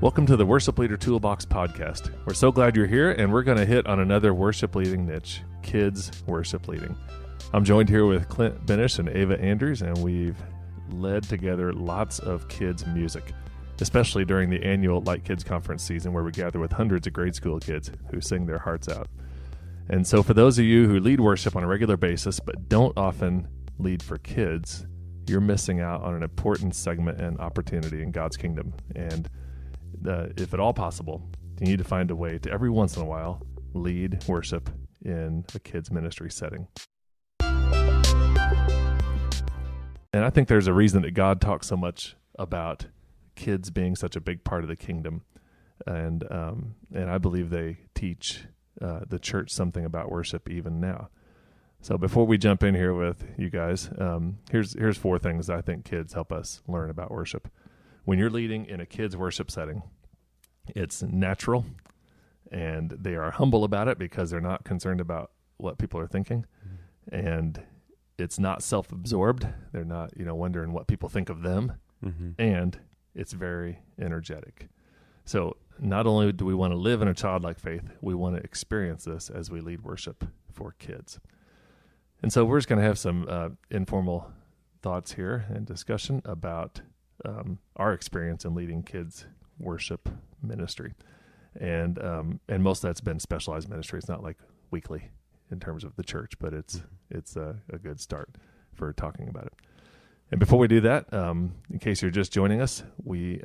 Welcome to the Worship Leader Toolbox podcast. We're so glad you're here, and we're going to hit on another worship leading niche, kids worship leading. I'm joined here with Clint, Benesh, and Ava Andrews, and we've led together lots of kids' music, especially during the annual Light Kids Conference season where we gather with hundreds of grade school kids who sing their hearts out. And so for those of you who lead worship on a regular basis but don't often lead for kids, you're missing out on an important segment and opportunity in God's kingdom. And if at all possible, you need to find a way to every once in a while lead worship in a kids ministry setting. And I think there's a reason that God talks so much about kids being such a big part of the kingdom. And I believe they teach the church something about worship even now. So before we jump in here with you guys, here's four things I think kids help us learn about worship. When you're leading in a kids worship setting, it's natural, and they are humble about it because they're not concerned about what people are thinking, and it's not self-absorbed. They're not, wondering what people think of them, and it's very energetic. So not only do we want to live in a childlike faith, we want to experience this as we lead worship for kids. And so we're just going to have some informal thoughts here and discussion about our experience in leading kids worship ministry. And most of that's been specialized ministry. It's not like weekly in terms of the church, but it's a good start for talking about it. And before we do that, in case you're just joining us, we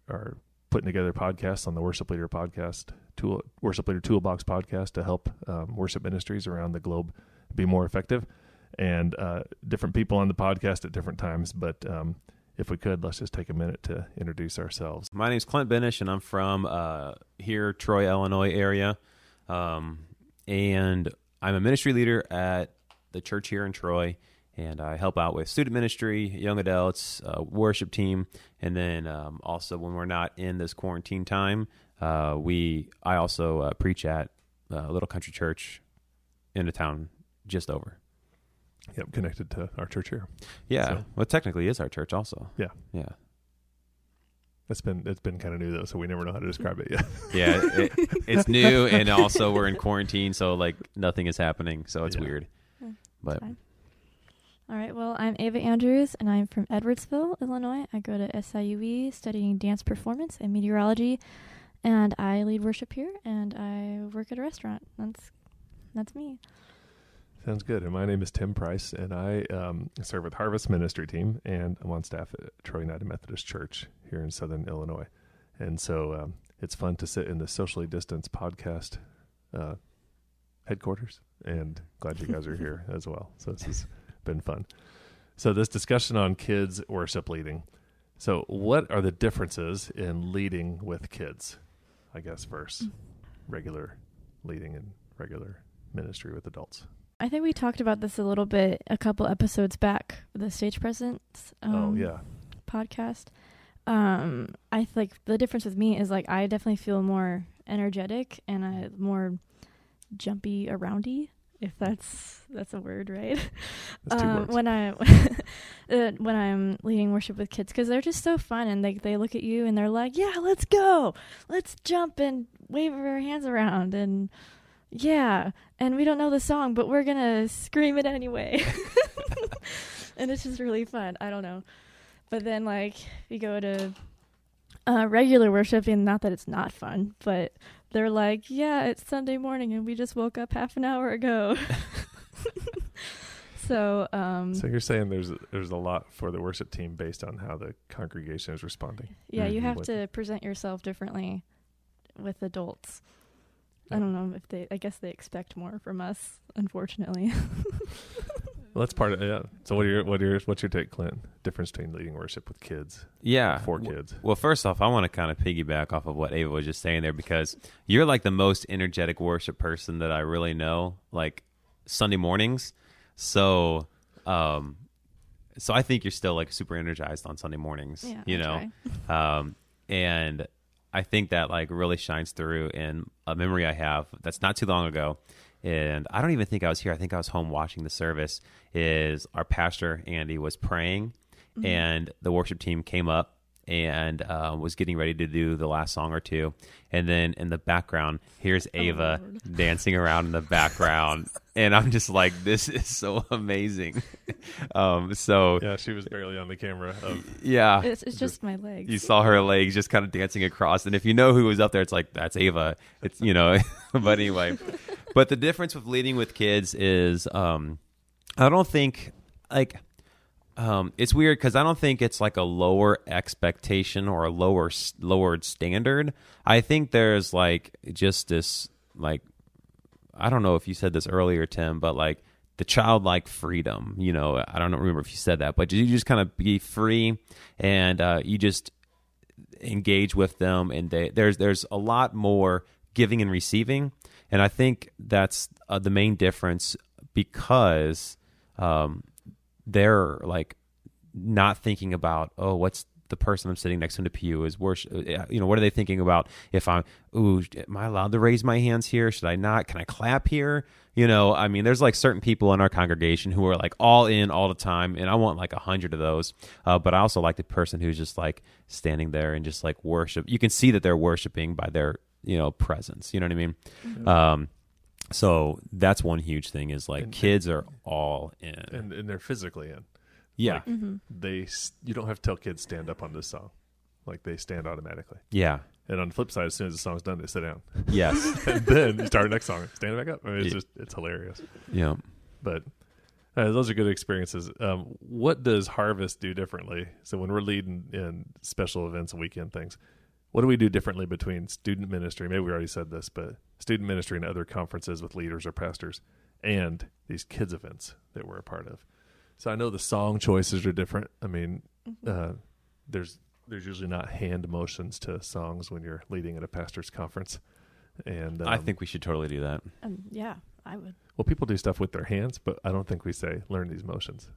are putting together podcasts on the Worship Leader Toolbox podcast to help worship ministries around the globe be more effective, and different people on the podcast at different times. But if we could, let's just take a minute to introduce ourselves. My name's Clint Benesh, and I'm from here, Troy, Illinois area. And I'm a ministry leader at the church here in Troy, and I help out with student ministry, young adults, worship team, and then also when we're not in this quarantine time, I also preach at a little country church in a town just over. Yep, connected to our church here. Yeah, so, well, technically is our church also. Yeah. It's been kind of new though, so we never know how to describe it yet. Yeah, it's new, and also we're in quarantine, so like nothing is happening, so it's weird. But fine. All right, well, I'm Ava Andrews, and I'm from Edwardsville, Illinois. I go to SIUE studying dance performance and meteorology, and I lead worship here, and I work at a restaurant. That's me. Sounds good. And my name is Tim Price, and I serve with Harvest Ministry Team, and I'm on staff at Troy United Methodist Church here in Southern Illinois. And so it's fun to sit in the socially distanced podcast headquarters, and glad you guys are here as well. So this has been fun. So this discussion on kids worship leading. So what are the differences in leading with kids, I guess, versus regular leading and regular ministry with adults? I think we talked about this a little bit a couple episodes back, the Stage Presence podcast. I like the difference with me is like I definitely feel more energetic and I more jumpy aroundy, if that's a word, right? That's 2 words. When I'm leading worship with kids, because they're just so fun, and they look at you and they're like, yeah, let's go, let's jump and wave our hands around, and yeah, and we don't know the song, but we're gonna scream it anyway. And it's just really fun. I don't know. But then like you go to regular worship, and not that it's not fun, but they're like, yeah, it's Sunday morning and we just woke up half an hour ago. So you're saying there's a lot for the worship team based on how the congregation is responding. Yeah, you have to present yourself differently with adults. I don't know I guess they expect more from us, unfortunately. Well, that's part of it. Yeah. So what's your take, Clint? Difference between leading worship with kids? Yeah. For kids. Well, first off, I want to kind of piggyback off of what Ava was just saying there, because you're like the most energetic worship person that I really know, like Sunday mornings. So I think you're still like super energized on Sunday mornings, and I think that like really shines through in a memory I have that's not too long ago. And I don't even think I was here. I think I was home watching the service. Is our pastor, Andy, was praying, and the worship team came up and was getting ready to do the last song or two. And then in the background, here's Ava dancing around in the background. And I'm just like, this is so amazing. So yeah, she was barely on the camera. Yeah. It's just my legs. You saw her legs just kind of dancing across. And if you know who was up there, it's like, that's Ava. It's, but anyway. But the difference with leading with kids is I don't think, it's weird because I don't think it's like a lower expectation or a lowered standard. I think there's like just this, like, I don't know if you said this earlier, Tim, but like the childlike freedom, I don't remember if you said that, but you just kind of be free and you just engage with them. And there's a lot more giving and receiving. And I think that's the main difference because they're like not thinking about, what's the person I'm sitting next to in the pew is worship. What are they thinking about? If am I allowed to raise my hands here? Should I not? Can I clap here? There's like certain people in our congregation who are like all in all the time, and I want like 100 of those. But I also like the person who's just like standing there and just like worship. You can see that they're worshiping by their, presence. You know what I mean? Mm-hmm. So that's one huge thing is like kids are all in, and they're physically in. Yeah, like you don't have to tell kids stand up on this song, like they stand automatically. Yeah, and on the flip side, as soon as the song's done, they sit down. Yes, and then you start the next song, stand back up. It's hilarious. Yeah, but those are good experiences. What does Harvest do differently? So when we're leading in special events and weekend things, what do we do differently between student ministry? Maybe we already said this, but student ministry and other conferences with leaders or pastors, and these kids events that we're a part of. So I know the song choices are different. I mean, there's usually not hand motions to songs when you're leading at a pastor's conference. And I think we should totally do that. Yeah, I would. Well, people do stuff with their hands, but I don't think we say learn these motions.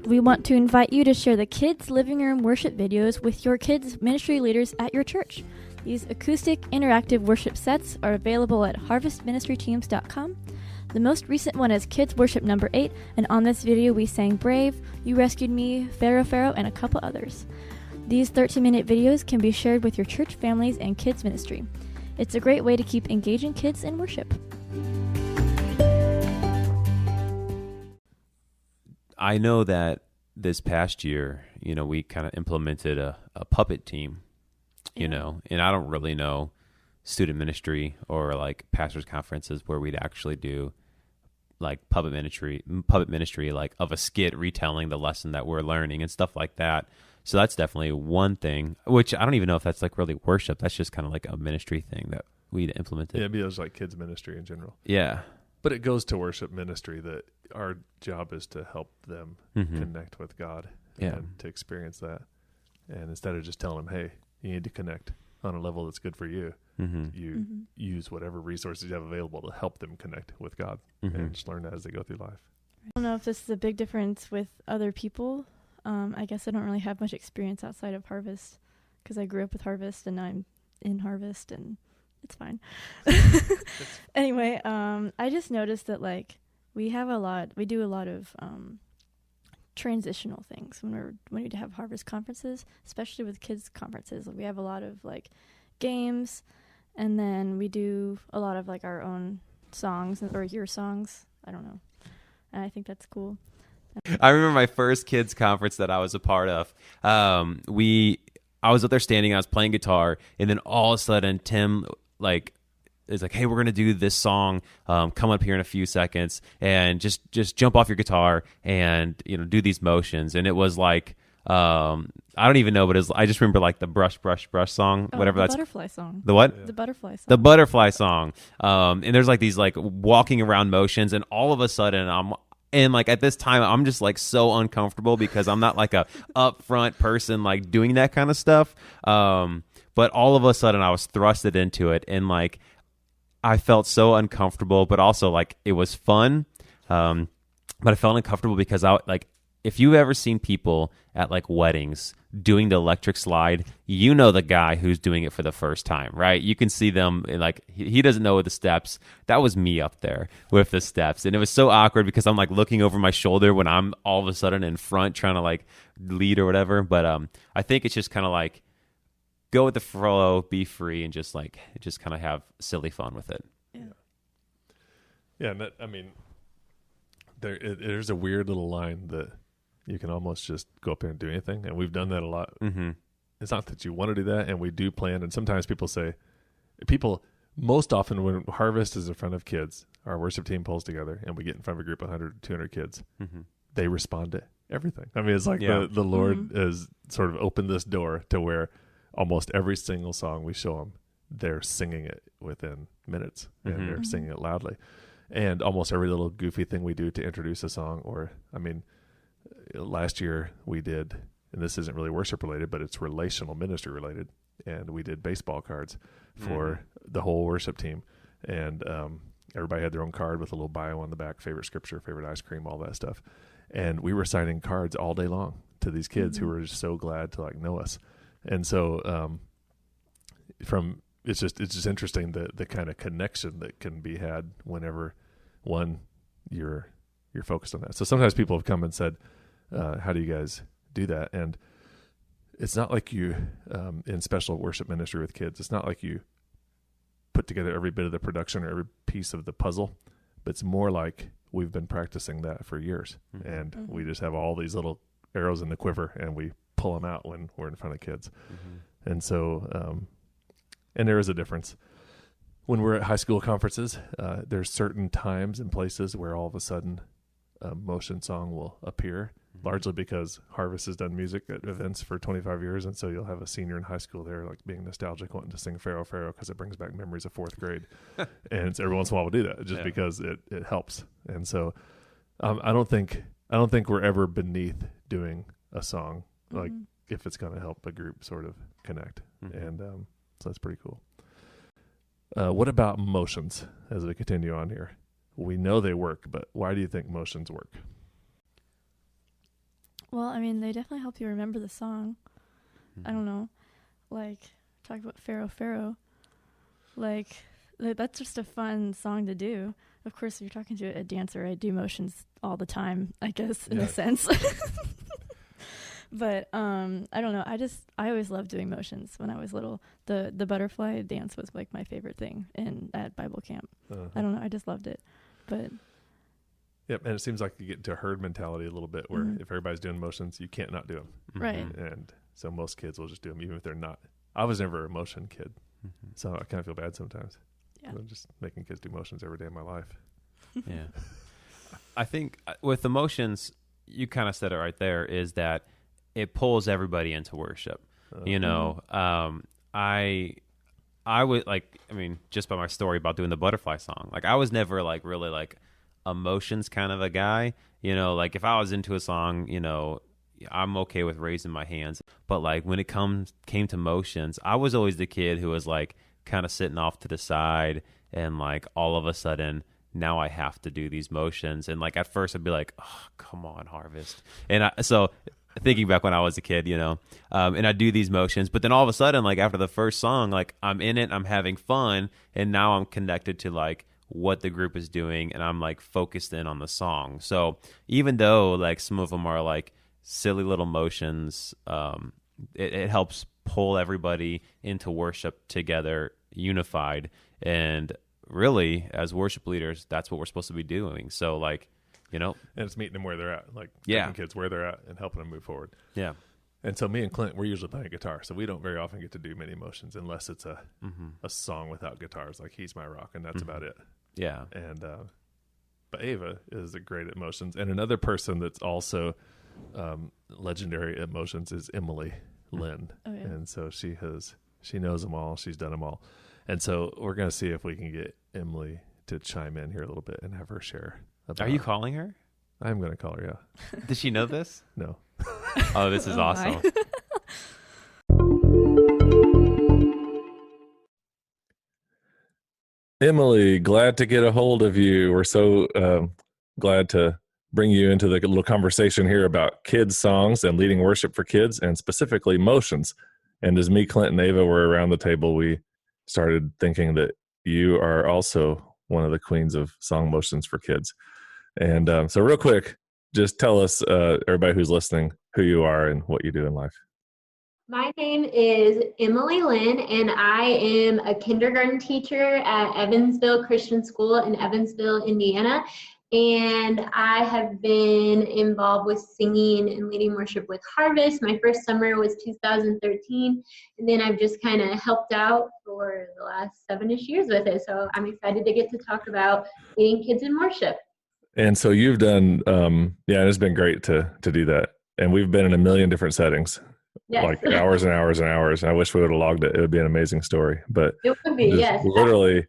We want to invite you to share the kids' living room worship videos with your kids' ministry leaders at your church. These acoustic, interactive worship sets are available at harvestministryteams.com. The most recent one is Kids Worship number 8, and on this video we sang Brave, You Rescued Me, Pharaoh, and a couple others. These 13-minute videos can be shared with your church families and kids ministry. It's a great way to keep engaging kids in worship. I know that this past year, we kind of implemented a puppet team. And I don't really know student ministry or like pastors' conferences where we'd actually do like puppet ministry, like of a skit retelling the lesson that we're learning and stuff like that. So that's definitely one thing, which I don't even know if that's like really worship. That's just kind of like a ministry thing that we'd implemented. Yeah, it was like kids ministry in general. Yeah. But it goes to worship ministry that our job is to help them connect with God and to experience that. And instead of just telling them, hey, you need to connect on a level that's good for you, you use whatever resources you have available to help them connect with God and just learn that as they go through life. I don't know if this is a big difference with other people. I guess I don't really have much experience outside of Harvest because I grew up with Harvest and I'm in Harvest and it's fine. Anyway, I just noticed that like we do a lot of transitional things when we have Harvest conferences, especially with kids conferences. We have a lot of like games, and then we do a lot of like our own songs or your songs. I don't know, and I think that's cool. I remember my first kids conference that I was a part of. I was up there standing, I was playing guitar, and then all of a sudden Tim is like, hey, we're going to do this song. Come up here in a few seconds and just jump off your guitar and, do these motions. And it was like, I don't even know, but I just remember like the brush song, whatever that's. The butterfly song. The what? Yeah. The butterfly song. The butterfly song. And there's like these like walking around motions, and all of a sudden and like at this time, I'm just like so uncomfortable because I'm not like a upfront person like doing that kind of stuff. But all of a sudden I was thrusted into it, and like I felt so uncomfortable, but also like it was fun. But I felt uncomfortable because if you've ever seen people at like weddings doing the electric slide, you know the guy who's doing it for the first time, right? You can see them, and like he doesn't know the steps. That was me up there with the steps, and it was so awkward because I'm like looking over my shoulder when I'm all of a sudden in front trying to like lead or whatever. But I think it's just kind of like go with the flow, be free, and just kind of have silly fun with it. Yeah, and that, I mean, there's a weird little line that you can almost just go up there and do anything, and we've done that a lot. Mm-hmm. It's not that you want to do that, and we do plan, and sometimes most often when Harvest is in front of kids, our worship team pulls together, and we get in front of a group of 100, 200 kids, they respond to everything. I mean, it's like the Lord has sort of opened this door to where almost every single song we show them, they're singing it within minutes, and they're singing it loudly. And almost every little goofy thing we do to introduce a song, or, I mean, last year we did, and this isn't really worship related, but it's relational ministry related, and we did baseball cards for the whole worship team, and everybody had their own card with a little bio on the back, favorite scripture, favorite ice cream, all that stuff, and we were signing cards all day long to these kids who were just so glad to like know us. And so it's just interesting the kind of connection that can be had whenever you're focused on that. So sometimes people have come and said, how do you guys do that? And it's not like you, in special worship ministry with kids, it's not like you put together every bit of the production or every piece of the puzzle, but it's more like we've been practicing that for years. And we just have all these little arrows in the quiver, and we pull them out when we're in front of kids. And so, and there is a difference. When we're at high school conferences, there's certain times and places where all of a sudden a motion song will appear, largely because Harvest has done music at events for 25 years. And so you'll have a senior in high school there, like being nostalgic, wanting to sing Pharaoh, Pharaoh, because it brings back memories of fourth grade. And every once in a while we'll do that just because it helps. And so I don't think we're ever beneath doing a song, like if it's going to help a group sort of connect. And so that's pretty cool. What about motions as we continue on here? We know they work, but why do you think motions work? Well, I mean, they definitely help you remember the song. I don't know. Like, talk about Pharaoh, Pharaoh. Like, that's just a fun song to do. Of course, if you're talking to a dancer, I do motions all the time, I guess, in a sense. But I don't know. I always loved doing motions when I was little. The butterfly dance was like my favorite thing at Bible camp. I don't know. I just loved it. But yep, and it seems like you get into a herd mentality a little bit, where if everybody's doing motions, you can't not do them. Right. And so most kids will just do them, even if they're not. I was never a motion kid, so I kind of feel bad sometimes. Yeah. I'm just making kids do motions every day of my life. Yeah. I think with emotions, you kind of said it right there, is that it pulls everybody into worship. You know, I would like, I mean, just by my story about doing the butterfly song, like I was never like really like emotions kind of a guy, you know, like if I was into a song, you know, I'm okay with raising my hands, but like when it came to motions, I was always the kid who was like kind of sitting off to the side, and like all of a sudden now I have to do these motions. And like at first I'd be like, oh, come on, Harvest. And so thinking back when I was a kid, you know, and I do these motions, but then all of a sudden, like after the first song, like I'm in it, I'm having fun, and now I'm connected to like what the group is doing, and I'm like focused in on the song. So even though like some of them are like silly little motions, it helps pull everybody into worship together, unified. And really, as worship leaders, that's what we're supposed to be doing. So like, you know, and it's meeting them where they're at, like taking kids where they're at and helping them move forward. Yeah. And so me and Clint, we're usually playing guitar, so we don't very often get to do many motions unless it's a song without guitars, like He's My Rock, and that's about it. Yeah. And but Ava is great at motions, and another person that's also legendary at motions is Emily Lynn. Oh, yeah. And so she knows them all, she's done them all, and so we're gonna see if we can get Emily to chime in here a little bit and have her share. Are you calling her? I'm going to call her, yeah. Does she know this? No. Oh, this is awesome. Emily, glad to get a hold of you. We're so glad to bring you into the little conversation here about kids songs and leading worship for kids, and specifically motions. And as me, Clint, and Ava were around the table, we started thinking that you are also one of the queens of song motions for kids. And so real quick, just tell us, everybody who's listening, who you are and what you do in life. My name is Emily Lynn, and I am a kindergarten teacher at Evansville Christian School in Evansville, Indiana. And I have been involved with singing and leading worship with Harvest. My first summer was 2013, and then I've just kind of helped out for the last 7-ish years with it. So I'm excited to get to talk about leading kids in worship. And so you've done, it's been great to do that. And we've been in a million different settings. Yes. Like hours and hours and hours. I wish we would have logged it. It would be an amazing story. But it would be, yes. Literally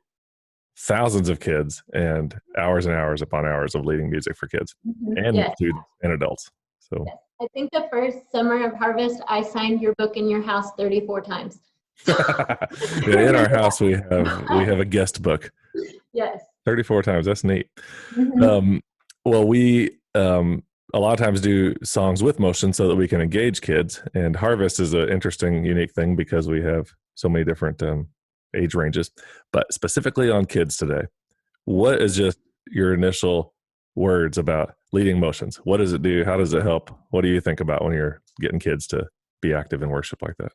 thousands of kids and hours upon hours of leading music for kids and students and adults. So yes. I think the first summer of Harvest, I signed your book in your house 34 times. In our house we have a guest book. Yes. 34 times. That's neat. Well, we a lot of times do songs with motion so that we can engage kids. And Harvest is an interesting, unique thing because we have so many different age ranges. But specifically on kids today, what is just your initial words about leading motions? What does it do? How does it help? What do you think about when you're getting kids to be active in worship like that?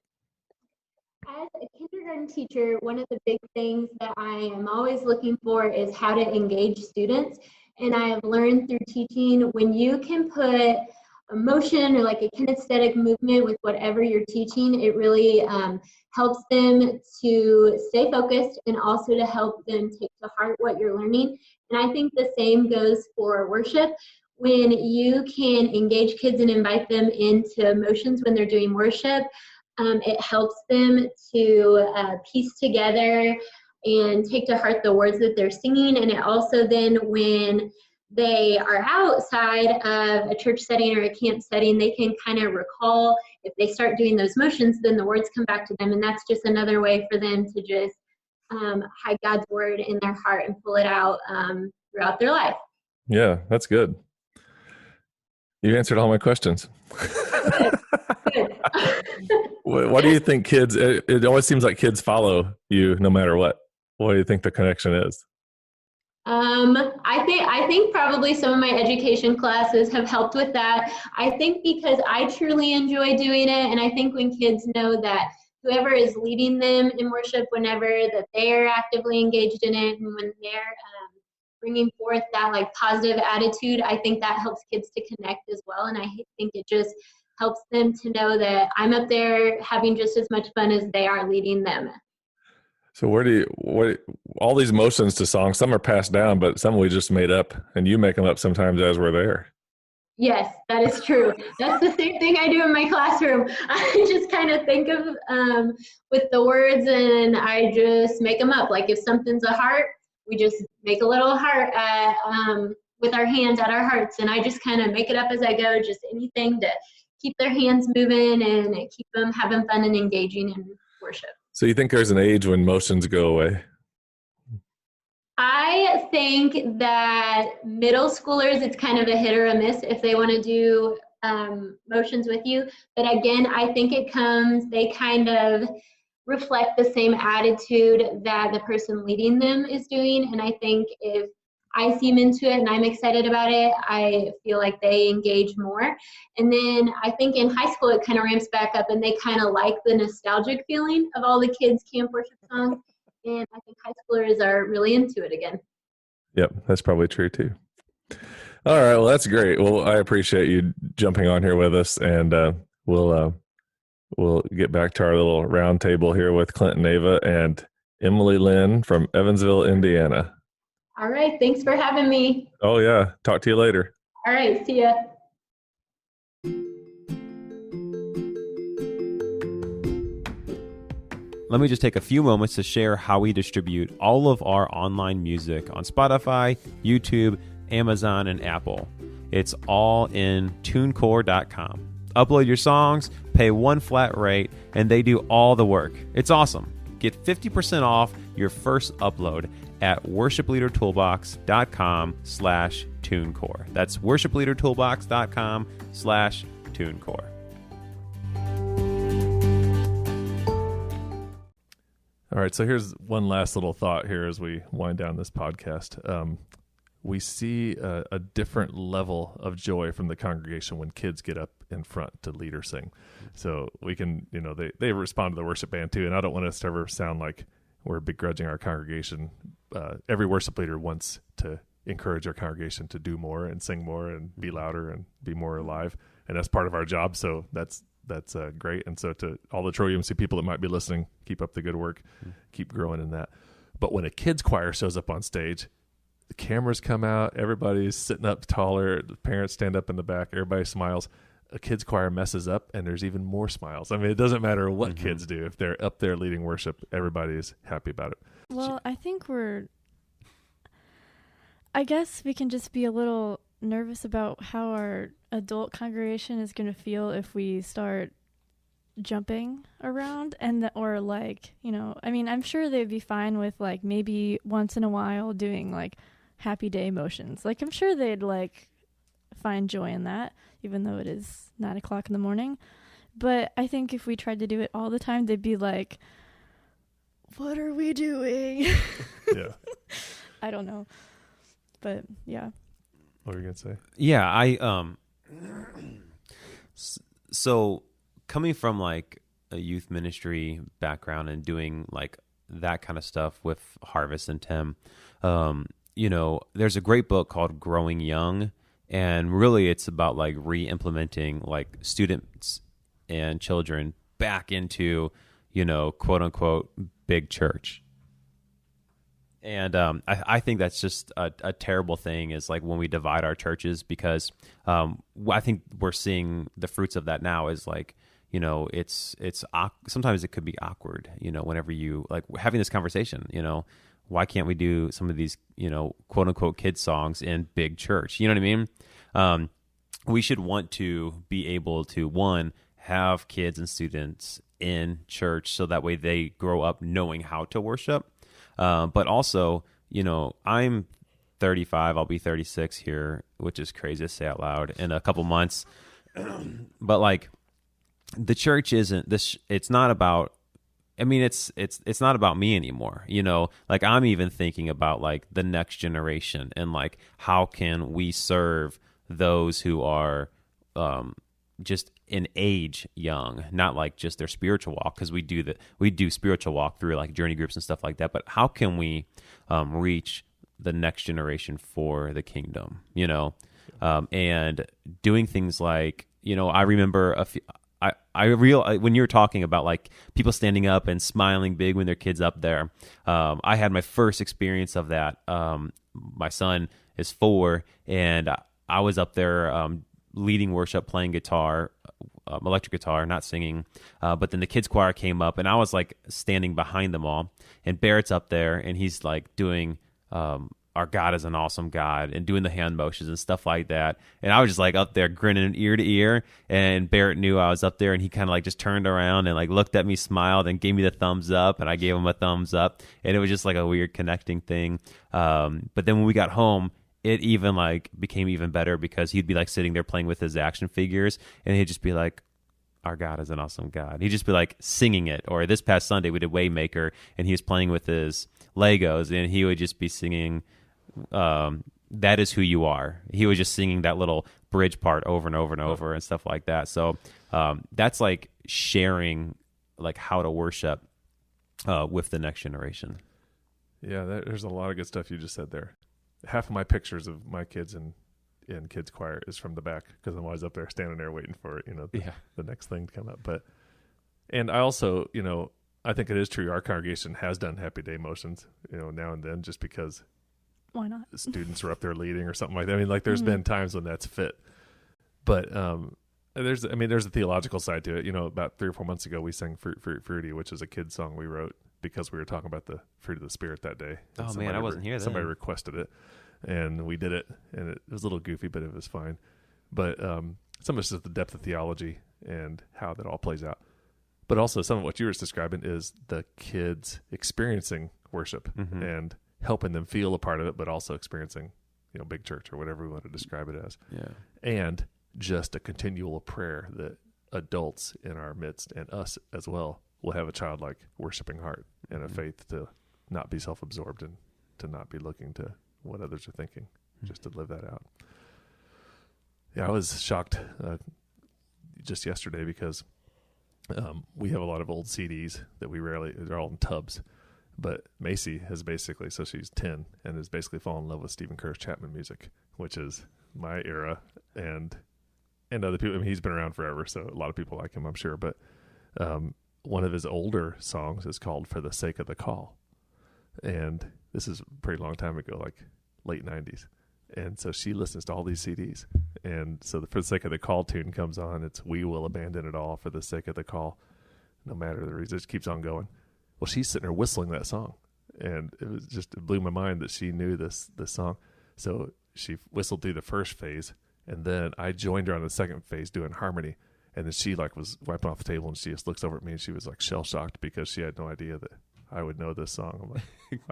As a kindergarten teacher, one of the big things that I am always looking for is how to engage students. And I have learned through teaching, when you can put a motion or like a kinesthetic movement with whatever you're teaching, it really helps them to stay focused and also to help them take to heart what you're learning. And I think the same goes for worship. When you can engage kids and invite them into motions when they're doing worship, it helps them to piece together and take to heart the words that they're singing. And it also then, when they are outside of a church setting or a camp setting, they can kind of recall, if they start doing those motions, then the words come back to them. And that's just another way for them to just hide God's word in their heart and pull it out throughout their life. Yeah, that's good. You answered all my questions. Good. What do you think kids, it always seems like kids follow you no matter what. What do you think the connection is? I think probably some of my education classes have helped with that. I think because I truly enjoy doing it, and I think when kids know that whoever is leading them in worship, whenever that they're actively engaged in it, and when they're bringing forth that like positive attitude, I think that helps kids to connect as well. And I think it just helps them to know that I'm up there having just as much fun as they are leading them. So what all these motions to songs, some are passed down, but some we just made up, and you make them up sometimes as we're there. Yes, that is true. That's the same thing I do in my classroom. I just kind of think of with the words, and I just make them up. Like if something's a heart, we just make a little heart with our hands at our hearts, and I just kind of make it up as I go, just anything to keep their hands moving and keep them having fun and engaging in worship. So you think there's an age when motions go away? I think that middle schoolers, it's kind of a hit or a miss if they want to do motions with you. But again, I think they kind of reflect the same attitude that the person leading them is doing. And I think if I seem into it and I'm excited about it, I feel like they engage more. And then I think in high school, it kind of ramps back up and they kind of like the nostalgic feeling of all the kids' camp worship songs. And I think high schoolers are really into it again. Yep, that's probably true too. All right, well, that's great. Well, I appreciate you jumping on here with us, and we'll get back to our little round table here with Clint and Ava and Emily Lynn from Evansville, Indiana. All right, thanks for having me. Oh, yeah. Talk to you later. All right, see ya. Let me just take a few moments to share how we distribute all of our online music on Spotify, YouTube, Amazon, and Apple. It's all in TuneCore.com. Upload your songs, pay one flat rate, and they do all the work. It's awesome. Get 50% off your first upload at worshipleadertoolbox.com/TuneCore. TuneCore. That's worshipleadertoolbox.com/TuneCore. All right, so here's one last little thought here as we wind down this podcast. We see a different level of joy from the congregation when kids get up in front to lead or sing. So we can, they respond to the worship band too, and I don't want us to ever sound like we're begrudging our congregation. Every worship leader wants to encourage our congregation to do more and sing more and be louder and be more alive, and that's part of our job. So that's great. And so to all the Troy UMC people that might be listening, keep up the good work, keep growing in that. But when a kids choir shows up on stage, the cameras come out, everybody's sitting up taller, the parents stand up in the back, everybody smiles. A kids choir messes up and there's even more smiles. I mean, it doesn't matter what kids do. If they're up there leading worship, everybody is happy about it. Well, I guess we can just be a little nervous about how our adult congregation is going to feel if we start jumping around I'm sure they'd be fine with like maybe once in a while doing like happy day motions. Like I'm sure they'd like find joy in that, even though it is 9:00 in the morning. But I think if we tried to do it all the time, they'd be like, what are we doing? Yeah. I don't know. But yeah. What were you going to say? Yeah, so coming from like a youth ministry background and doing like that kind of stuff with Harvest and Tim, there's a great book called Growing Young, and really it's about like re-implementing like students and children back into, quote unquote, big church. And I think that's just a terrible thing is like when we divide our churches, because I think we're seeing the fruits of that now is like, it's sometimes it could be awkward, whenever you like having this conversation, why can't we do some of these, quote unquote kids songs in big church? You know what I mean? We should want to be able to, one, have kids and students in church so that way they grow up knowing how to worship. But also, I'm 35, I'll be 36 here, which is crazy to say out loud, in a couple months. But like the church isn't this, it's not about, it's not about me anymore. Like I'm even thinking about like the next generation and like, how can we serve those who are, just in age young, not like just their spiritual walk, because we do spiritual walk through like journey groups and stuff like that, but how can we reach the next generation for the kingdom, and doing things like, I remember when you were talking about like people standing up and smiling big when their kid's up there, I had my first experience of that. My son is 4 and I was up there leading worship, playing guitar, electric guitar, not singing. But then the kids choir came up and I was like standing behind them all, and Barrett's up there and he's like doing Our God is an Awesome God and doing the hand motions and stuff like that. And I was just like up there grinning ear to ear, and Barrett knew I was up there and he kind of like just turned around and like looked at me, smiled, and gave me the thumbs up, and I gave him a thumbs up, and it was just like a weird connecting thing. But then when we got home, it even like became even better, because he'd be like sitting there playing with his action figures and he'd just be like, our God is an awesome God. He'd just be like singing it. Or this past Sunday we did Waymaker and he was playing with his Legos and he would just be singing That Is Who You Are. He was just singing that little bridge part over and over and over and stuff like that. So that's like sharing like how to worship with the next generation. Yeah, there's a lot of good stuff you just said there. Half of my pictures of my kids in kids choir is from the back, because I'm always up there standing there waiting for the next thing to come up. And I also, I think it is true, our congregation has done happy day motions, now and then, just because why not? Students are up there leading or something like that. I mean, like there's been times when that's fit, but there's a theological side to it. About 3 or 4 months ago, we sang Fruit, Fruit, Fruity, which is a kid's song we wrote because we were talking about the fruit of the Spirit that day. Oh man, I wasn't here then. Somebody requested it, and we did it, and it was a little goofy, but it was fine. But some of it's just the depth of theology and how that all plays out. But also some of what you were describing is the kids experiencing worship and helping them feel a part of it, but also experiencing big church or whatever we want to describe it as. Yeah. And just a continual prayer that adults in our midst and us as well will have a childlike worshiping heart and a faith to not be self-absorbed and to not be looking to what others are thinking, just to live that out. Yeah, I was shocked just yesterday because we have a lot of old CDs that they're all in tubs. But Macy has basically, so she's 10 and has basically fallen in love with Stephen Curtis Chapman music, which is my era and other people. I mean, he's been around forever, so a lot of people like him, I'm sure. But one of his older songs is called For the Sake of the Call. And this is a pretty long time ago, like late 90s. And so she listens to all these CDs. And so For the Sake of the Call tune comes on. It's We Will Abandon It All for the Sake of the Call, no matter the reason. It just keeps on going. Well, she's sitting there whistling that song, and it blew my mind that she knew this song. So she whistled through the first phase, and then I joined her on the second phase doing harmony. And then she was wiping off the table, and she just looks over at me, and she was like shell shocked because she had no idea that I would know this song. I'm like,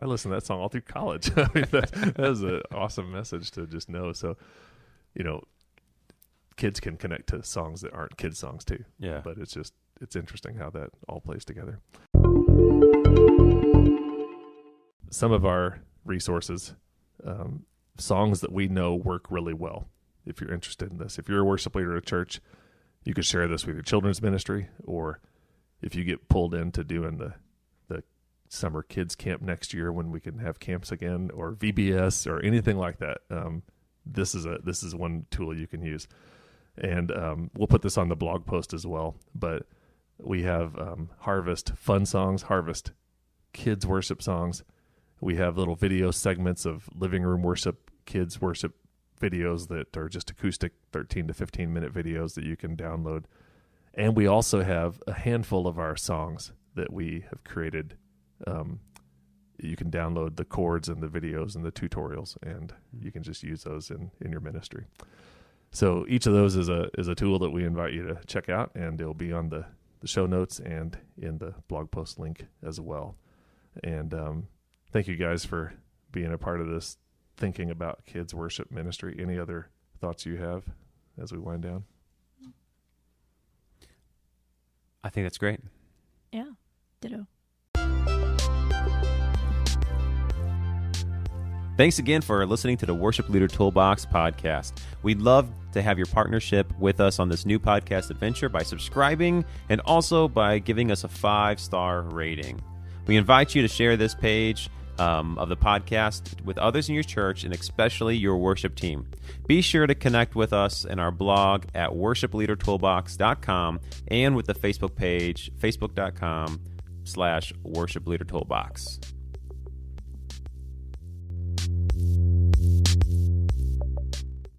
I listened to that song all through college. I mean, that was an awesome message to just know. So, kids can connect to songs that aren't kids songs too. Yeah. But it's interesting how that all plays together. Some of our resources, songs that we know work really well. If you're interested in this, if you're a worship leader at a church, you could share this with your children's ministry, or if you get pulled into doing the summer kids camp next year when we can have camps again, or VBS or anything like that. This is one tool you can use, and we'll put this on the blog post as well. But we have Harvest fun songs, Harvest kids worship songs. We have little video segments of living room worship, kids worship videos that are just acoustic 13 to 15 minute videos that you can download. And we also have a handful of our songs that we have created. You can download the chords and the videos and the tutorials, and you can just use those in your ministry. So each of those is a tool that we invite you to check out, and it'll be on the show notes and in the blog post link as well. And thank you guys for being a part of this, thinking about kids worship ministry. Any other thoughts you have as we wind down? I think that's great. Yeah, ditto. Thanks again for listening to the Worship Leader Toolbox podcast. We'd love to have your partnership with us on this new podcast adventure by subscribing and also by giving us a 5-star rating. We invite you to share this page of the podcast with others in your church and especially your worship team. Be sure to connect with us in our blog at worshipleadertoolbox.com and with the Facebook page, facebook.com/worshipleadertoolbox.